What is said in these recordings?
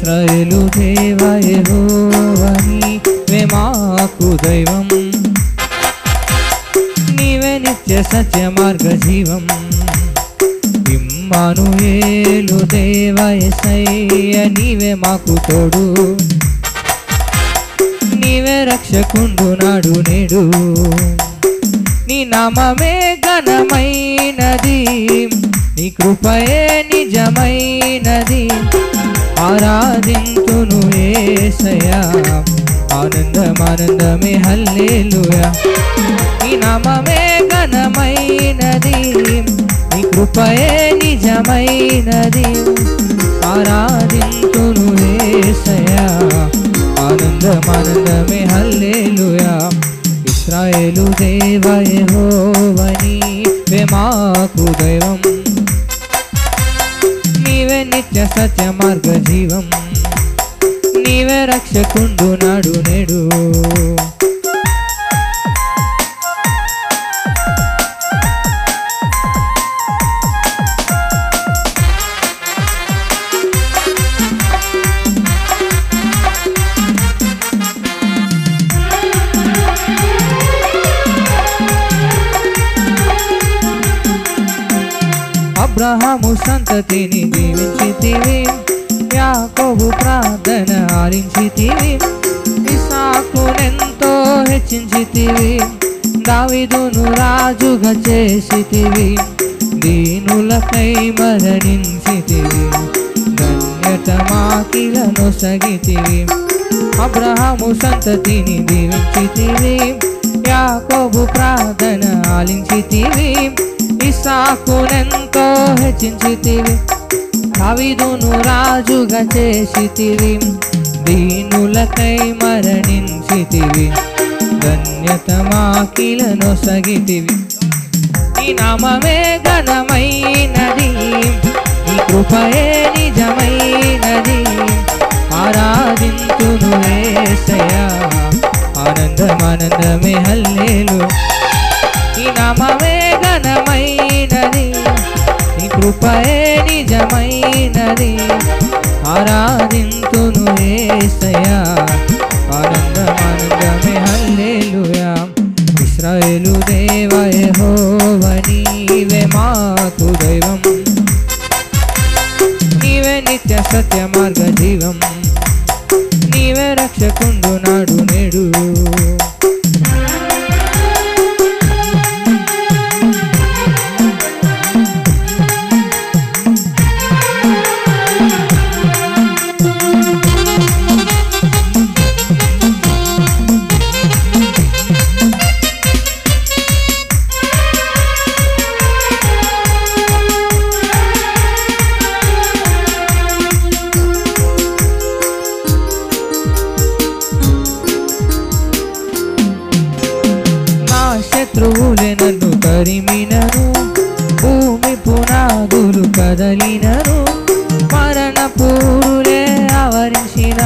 ఇశ్రాయేలు దేవా యెహోవా నీవే మాకు దైవం, నీవే నిత్య సత్య మార్గ జీవం. ఇమ్మానుయేలు దేవా యేసయ్య నీవే మాకు తోడు, నీవే రక్షకుండు నాడు నేడు. నీ నామమే ఘనమైనది, నీ కృపయే నిజమైనది. ఆరాధింతును యేసయ్యా, ఆనందమే హల్లెలూయా. నీ నామమే ఘనమైనది, నీ కృపయే నిజమైనది. ఆరాధింతును యేసయ్యా, ఆనందమే హల్లెలూయా. ఇశ్రాయేలు దేవా యెహోవా నీవే మాకు దైవం, నీవే నిత్య సత్య మార్గ జీవం. నీవే రక్షకుండు నాడు నేడు. అబ్రహాము సంతతిని దీవించితివి, యాకోబు ప్రార్థన ఆలించితివి. ఇస్సాకునెంతో హెచ్చించితివి, దావీదును రాజుగా చేసితివి. దీనులకై మరణించితివి, ధన్యత మాకిలను సగితివి. అబ్రహాము సంతతిని దీవించితివి, యాకోబు ప్రార్థన ఆలించితివి. ఇస్సాకునెంతో హెచ్చించితివి, దావీదును రాజుగా చేసితివి. దీనులకై మరణించితివి, ధన్యత మాకిలను సగితివి. నీ నామమే ఘనమైనది, నీ కృపయే నిజమైనది. ఆరాధింతును యేసయ్యా, ఆనందమే హల్లెలూయా. నీ నామమే ఘనమైనది, నీ కృపయే నిజమైనది. ఆరాధింతును యేసయ్యా, ఆనందమే హల్లెలూయా. ఇశ్రాయేలు దేవా యెహోవా నీవే మాకు దైవం, నీవే నిత్య సత్య మార్గ జీవం. నీవే రక్షకుండు నాడు నేడు. శత్రువులే నన్ను తరిమినను, భూమి పునాదులు కదలినను. మరణ పూరులే ఆవరించిన,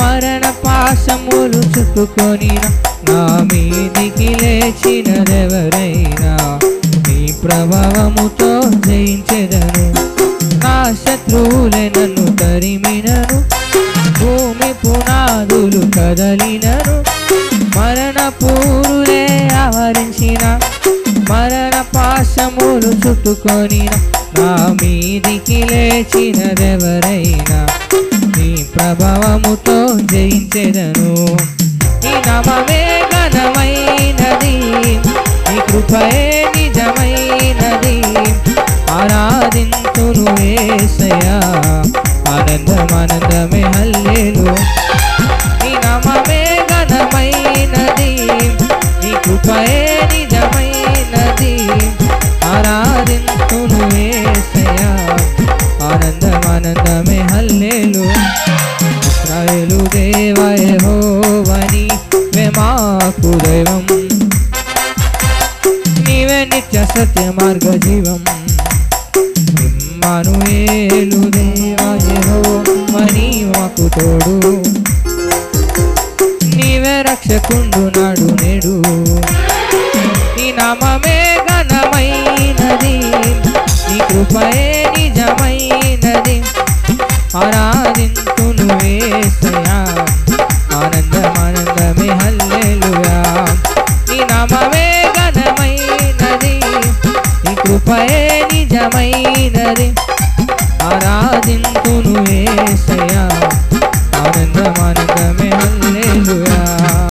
మరణ పాశములు చుట్టుకొనిన. నా మీదికి లేచినదెవరైనా, నీ ప్రభావముతో జయించెదను. నా శత్రువులే నన్ను తరిమినను, భూమి పునాదులు కదలినను. మరణ పూరులే ఆవరించిన, మరణ పాశములు చుట్టుకొనిన. నా మీదికి లేచినదెవరైనా, నీ ప్రభావముతో జయించెదను. నీ నామమే ఘనమైనది, నీ కృపయే నిజమైనది. ఆరాధింతును యేసయ్యా, ఆనందమే హల్లెలూయా. నీ నామమే ఘనమైనది, నీ కృపయే నిజమైనది. ఆరాధింతును యేసయ్యా, ఆనందమే హల్లెలూయా. ఇశ్రాయేలు దేవా యెహోవా నీవే మాకు దైవం, నీవే నిత్య సత్య మార్గ జీవం. ఇమ్మానుయేలు దేవా యెహోవా నీవే మాకు తోడు, నీవే రక్షకుండు నాడు నేడు. నీ నామమే ఘనమైనది, నీ కృపయే